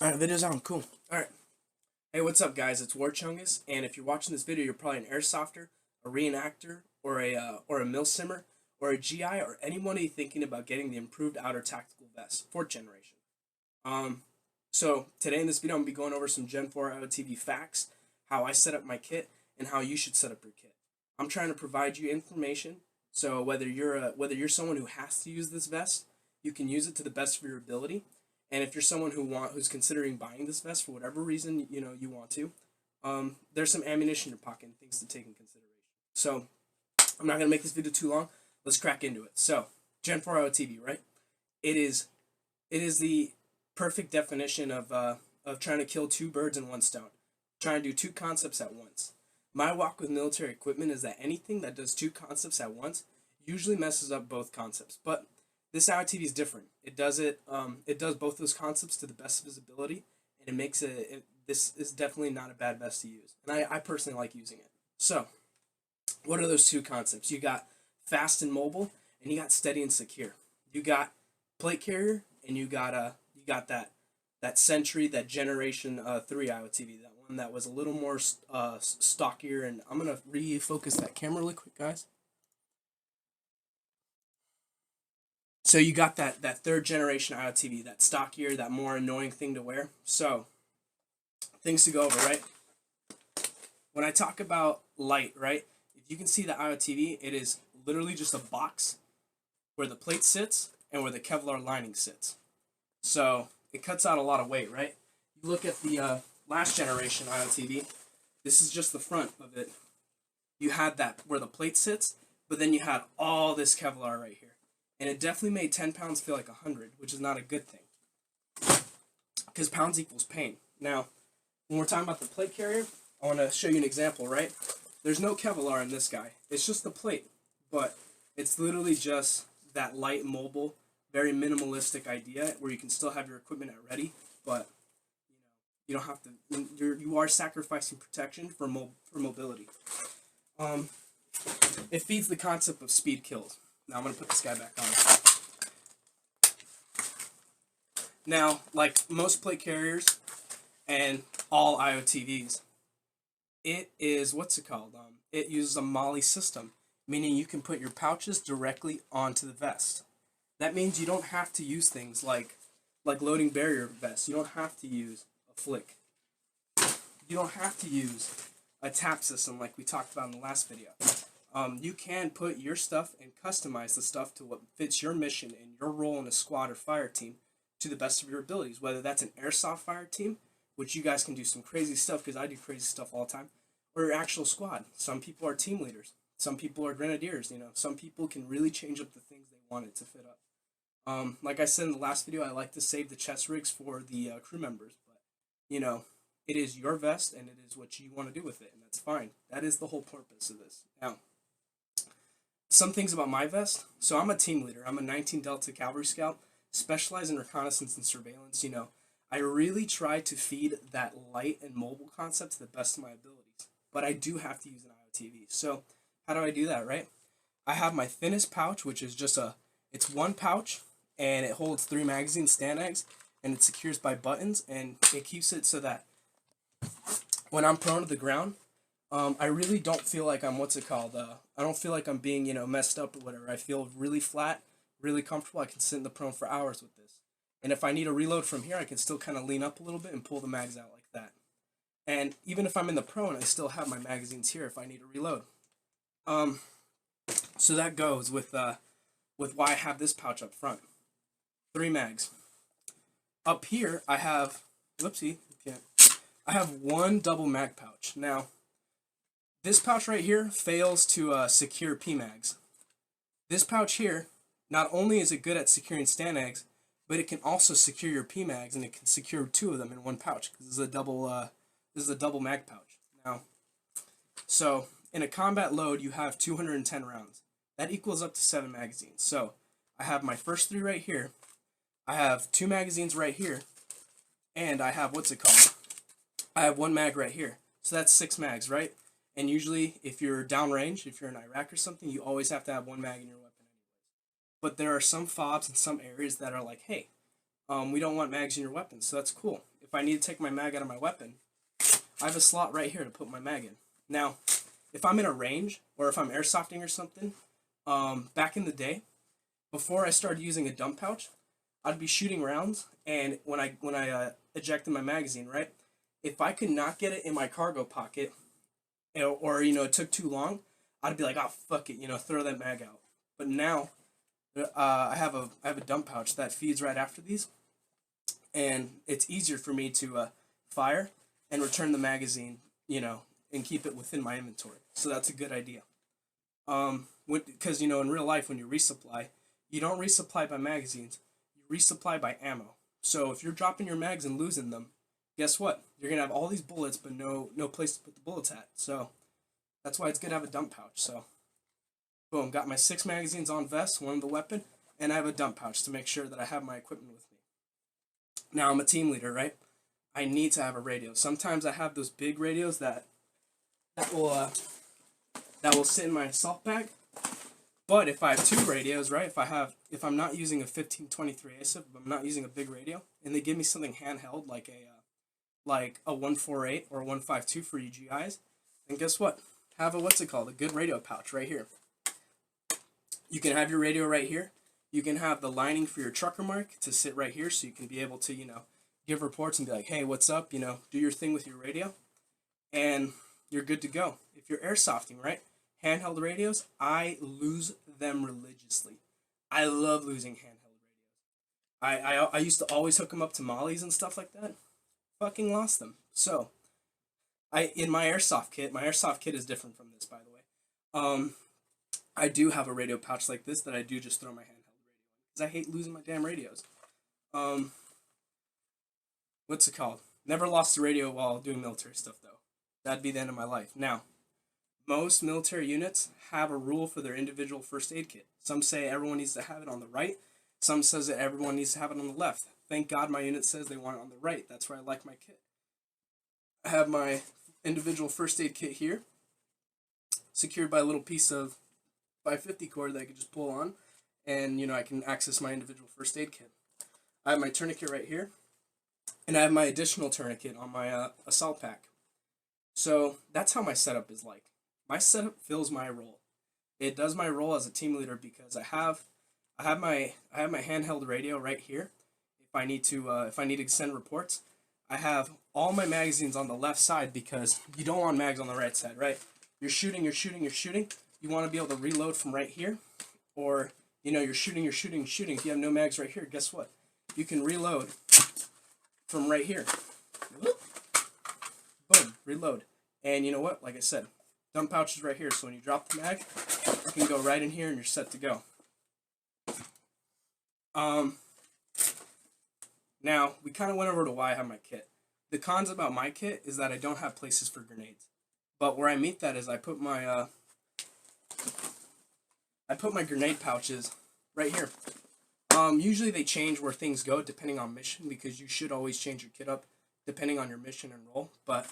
Alright, video's on. Cool. Alright. Hey, what's up, guys? It's Warchungus, and if you're watching this video, you're probably an airsofter, a reenactor, or a milsimmer, or a GI, or anyone thinking about getting the improved outer tactical vest, 4th generation. So today in this video, I'm gonna be going over some Gen 4 IOTV facts, how I set up my kit, and how you should set up your kit. I'm trying to provide you information, so whether you're someone who has to use this vest, you can use it to the best of your ability. And if you're someone who's considering buying this vest for whatever reason you want to, there's some ammunition in your pocket and things to take in consideration. So I'm not gonna make this video too long. Let's crack into it. So Gen 4 IOTV, right? It is the perfect definition of trying to kill two birds in one stone, trying to do two concepts at once. My walk with military equipment is that anything that does two concepts at once usually messes up both concepts, but this IOTV is different. It does both those concepts to the best of its ability, and it makes this is definitely not a bad vest to use. And I personally like using it. So, what are those two concepts? You got fast and mobile, and you got steady and secure. You got plate carrier, and you got that Century, that Generation 3 IOTV, that one that was a little more stockier. And I'm gonna refocus that camera really quick, guys. So you got that 3rd generation IOTV, that stockier, that more annoying thing to wear. So, things to go over, right? When I talk about light, right? If you can see the IOTV, it is literally just a box where the plate sits and where the Kevlar lining sits. So, it cuts out a lot of weight, right? You look at the last generation IOTV, this is just the front of it. You had that where the plate sits, but then you had all this Kevlar right here. And it definitely made 10 pounds feel like 100, which is not a good thing, because pounds equals pain. Now, when we're talking about the plate carrier, I want to show you an example, right? There's no Kevlar in this guy. It's just the plate, but it's literally just that light, mobile, very minimalistic idea where you can still have your equipment at ready, but you don't have to. You are sacrificing protection for mobility. It feeds the concept of speed kills. Now I'm going to put this guy back on. Now, like most plate carriers and all IOTVs, it is, what's it called? It uses a MOLLE system, meaning you can put your pouches directly onto the vest. That means you don't have to use things like loading barrier vests. You don't have to use a flick. You don't have to use a tap system like we talked about in the last video. You can put your stuff and customize the stuff to what fits your mission and your role in a squad or fire team to the best of your abilities, whether that's an airsoft fire team, which you guys can do some crazy stuff because I do crazy stuff all the time, or your actual squad. Some people are team leaders. Some people are grenadiers. Some people can really change up the things they want it to fit up. Like I said in the last video, I like to save the chest rigs for the crew members, but it is your vest and it is what you want to do with it, and that's fine. That is the whole purpose of this. Now, some things about my vest. So I'm a team leader. I'm a 19 Delta Cavalry Scout, specialized in reconnaissance and surveillance. I really try to feed that light and mobile concept to the best of my abilities, but I do have to use an IOTV. So how do I do that, right? I have my thinnest pouch, which is it's one pouch, and it holds 3 magazine stand eggs, and it secures by buttons, and it keeps it so that when I'm prone to the ground, I really don't feel like I'm, I don't feel like I'm being, messed up or whatever. I feel really flat, really comfortable. I can sit in the prone for hours with this. And if I need a reload from here, I can still kind of lean up a little bit and pull the mags out like that. And even if I'm in the prone, I still have my magazines here if I need a reload. So that goes with why I have this pouch up front. 3 mags. Up here, I have, I have 1 double mag pouch. Now, this pouch right here fails to secure PMags. This pouch here, not only is it good at securing stand eggs, but it can also secure your PMags, and it can secure 2 of them in one pouch because this is a double mag pouch. Now, so in a combat load, you have 210 rounds. That equals up to 7 magazines. So I have my first 3 right here. I have 2 magazines right here, and I have I have 1 mag right here. So that's 6 mags, right? And usually, if you're downrange, if you're in Iraq or something, you always have to have 1 mag in your weapon anyways. But there are some fobs in some areas that are like, hey, we don't want mags in your weapon, so that's cool. If if I need to take my mag out of my weapon, I have a slot right here to put my mag in. Now, if I'm in a range or if I'm airsofting or something, back in the day, before I started using a dump pouch, I'd be shooting rounds, and when I ejected my magazine, right, if I could not get it in my cargo pocket, or it took too long, I'd be like, oh fuck it, throw that mag out. But now, I have a dump pouch that feeds right after these, and it's easier for me to fire and return the magazine, and keep it within my inventory. So that's a good idea. Because in real life, when you resupply, you don't resupply by magazines, you resupply by ammo. So if you're dropping your mags and losing them, guess what? You're gonna have all these bullets, but no place to put the bullets at. So that's why it's good to have a dump pouch. So boom, got my 6 magazines on vest, one of the weapon, and I have a dump pouch to make sure that I have my equipment with me. Now I'm a team leader, right? I need to have a radio. Sometimes I have those big radios that will sit in my assault bag. But if I have 2 radios, right? If I'm not using a 1523 ASIP, I'm not using a big radio, and they give me something handheld like a 148 or 152 for you GIs, then guess what? Have a good radio pouch right here. You can have your radio right here. You can have the lining for your trucker mark to sit right here, so you can be able to give reports and be like, hey, what's up? Do your thing with your radio, and you're good to go. If you're airsofting, right? Handheld radios, I lose them religiously. I love losing handheld radios. I used to always hook them up to mollies and stuff like that. Fucking lost them. So, in my airsoft kit is different from this, by the way. I do have a radio pouch like this that I do just throw my handheld radio in, because I hate losing my damn radios. What's it called? Never lost a radio while doing military stuff, though. That'd be the end of my life. Now, most military units have a rule for their individual first aid kit. Some say everyone needs to have it on the right. Some says that everyone needs to have it on the left. Thank God my unit says they want it on the right. That's where I like my kit. I have my individual first aid kit here, secured by a little piece of 550 cord that I can just pull on, and I can access my individual first aid kit. I have my tourniquet right here, and I have my additional tourniquet on my assault pack. So that's how my setup is like. My setup fills my role. It does my role as a team leader because I have my handheld radio right here. If I need to send reports, I have all my magazines on the left side, because you don't want mags on the right side, right? You're shooting. You want to be able to reload from right here, or you're shooting. If you have no mags right here, guess what? You can reload from right here. Boom, reload. And you know what? Like I said, dump pouch is right here, so when you drop the mag, you can go right in here and you're set to go. Now, we kind of went over to why I have my kit. The cons about my kit is that I don't have places for grenades. But where I meet that is I put my grenade pouches right here. Usually they change where things go depending on mission, because you should always change your kit up depending on your mission and role. But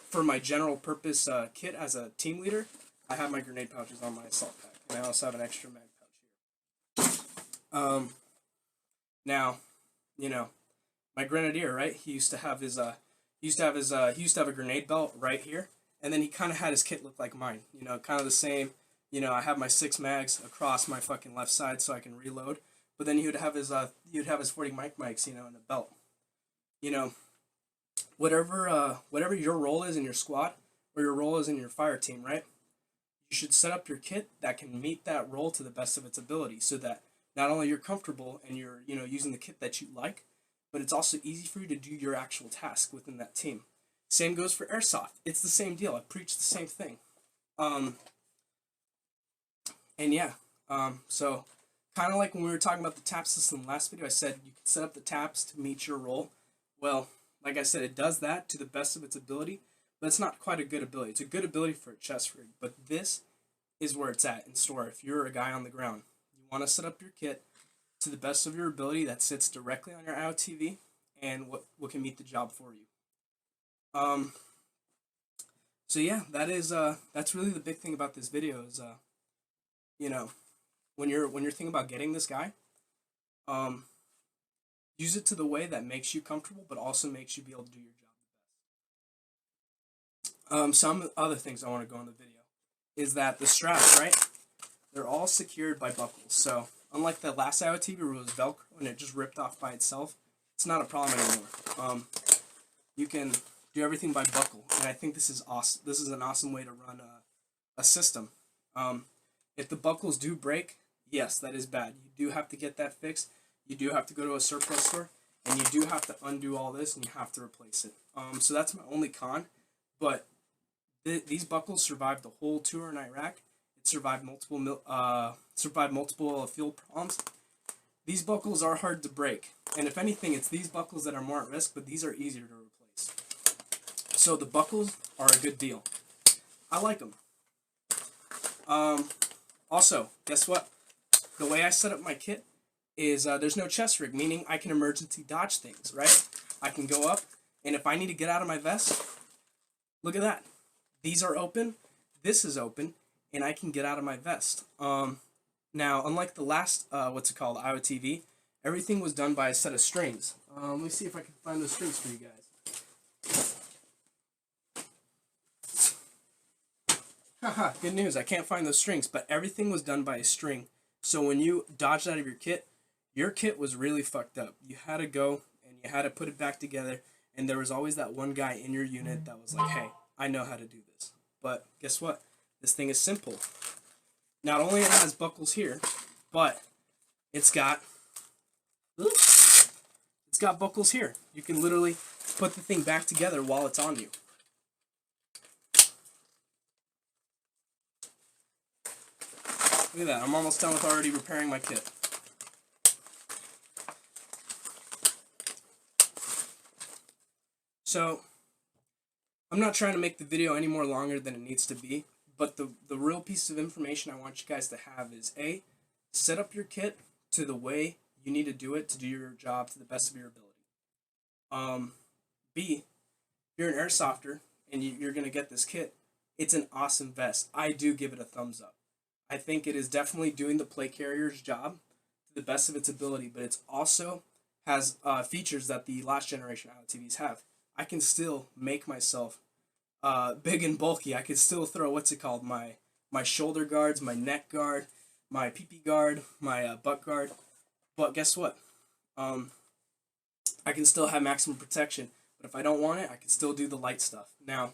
for my general purpose kit as a team leader, I have my grenade pouches on my assault pack, and I also have an extra mag pouch here. Now, my grenadier, right? He used to have a grenade belt right here, and then he kind of had his kit look like mine. Kind of the same. I have my 6 mags across my fucking left side so I can reload. But then he would have his 40 mics, in a belt. Whatever your role is in your squad, or your role is in your fire team, right? You should set up your kit that can meet that role to the best of its ability, so that not only you're comfortable and you're using the kit that you like, but it's also easy for you to do your actual task within that team. Same goes for airsoft. It's the same deal. I preach the same thing. And yeah, so kind of like when we were talking about the tap system last video, I said you can set up the taps to meet your role. Well, like I said, it does that to the best of its ability, but it's not quite a good ability. It's a good ability for a chest rig, but this is where it's at in store. If you're a guy on the ground, you want to set up your kit to the best of your ability that sits directly on your IOTV and what can meet the job for you. So yeah, that's really the big thing about this video is when you're thinking about getting this guy, Use it to the way that makes you comfortable, but also makes you be able to do your job. Some other things I want to go in the video is that the straps, right? They're all secured by buckles. So unlike the last IOTV where it was Velcro and it just ripped off by itself, it's not a problem anymore. You can do everything by buckle, and I think this is awesome. This is an awesome way to run a system. If the buckles do break, yes, that is bad. You do have to get that fixed. You do have to go to a surplus store, and you do have to undo all this, and you have to replace it. So that's my only con, but these buckles survived the whole tour in Iraq. It survived multiple field problems. These buckles are hard to break, and if anything, it's these buckles that are more at risk, but these are easier to replace. So the buckles are a good deal. I like them. Also, guess what? The way I set up my kit is there's no chest rig, meaning I can emergency dodge things, right? I can go up, and if I need to get out of my vest, look at that. These are open, this is open, and I can get out of my vest. Now, unlike the last, IOTV, everything was done by a set of strings. Let me see if I can find those strings for you guys. Haha, good news, I can't find those strings, but everything was done by a string. So when you dodged out of your kit was really fucked up. You had to go, and you had to put it back together, and there was always that one guy in your unit that was like, hey, I know how to do this. But guess what? This thing is simple. Not only it has buckles here, but it's got buckles here. You can literally put the thing back together while it's on you. Look at that. I'm almost done with already repairing my kit. So, I'm not trying to make the video any more longer than it needs to be, but the real piece of information I want you guys to have is A, set up your kit to the way you need to do it to do your job to the best of your ability. B, if you're an airsofter and you're going to get this kit, it's an awesome vest. I do give it a thumbs up. I think it is definitely doing the plate carrier's job to the best of its ability, but it also has features that the last generation IOTVs have. I can still make myself big and bulky. I can still throw, my shoulder guards, my neck guard, my PP guard, my butt guard. But guess what? I can still have maximum protection. But if I don't want it, I can still do the light stuff. Now,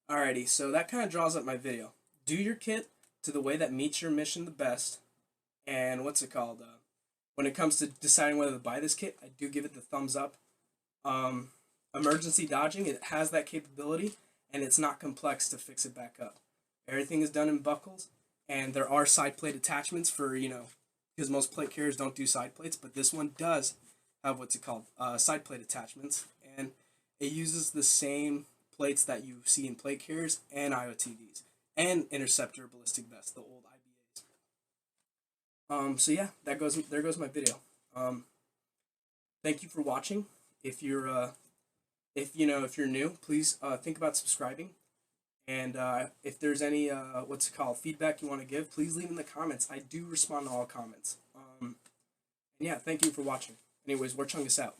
alrighty, so that kind of draws up my video. Do your kit to the way that meets your mission the best. And when it comes to deciding whether to buy this kit, I do give it the thumbs up. Emergency dodging, it has that capability, and it's not complex to fix it back up. Everything is done in buckles, and there are side plate attachments for, because most plate carriers don't do side plates, but this one does have side plate attachments, and it uses the same plates that you see in plate carriers and IOTVs, and Interceptor ballistic vests, the old IBAs. So yeah, there goes my video. Thank you for watching. If you're new, please think about subscribing. And if there's any feedback you want to give, please leave in the comments. I do respond to all comments. And yeah, thank you for watching. Anyways, War Chungus out.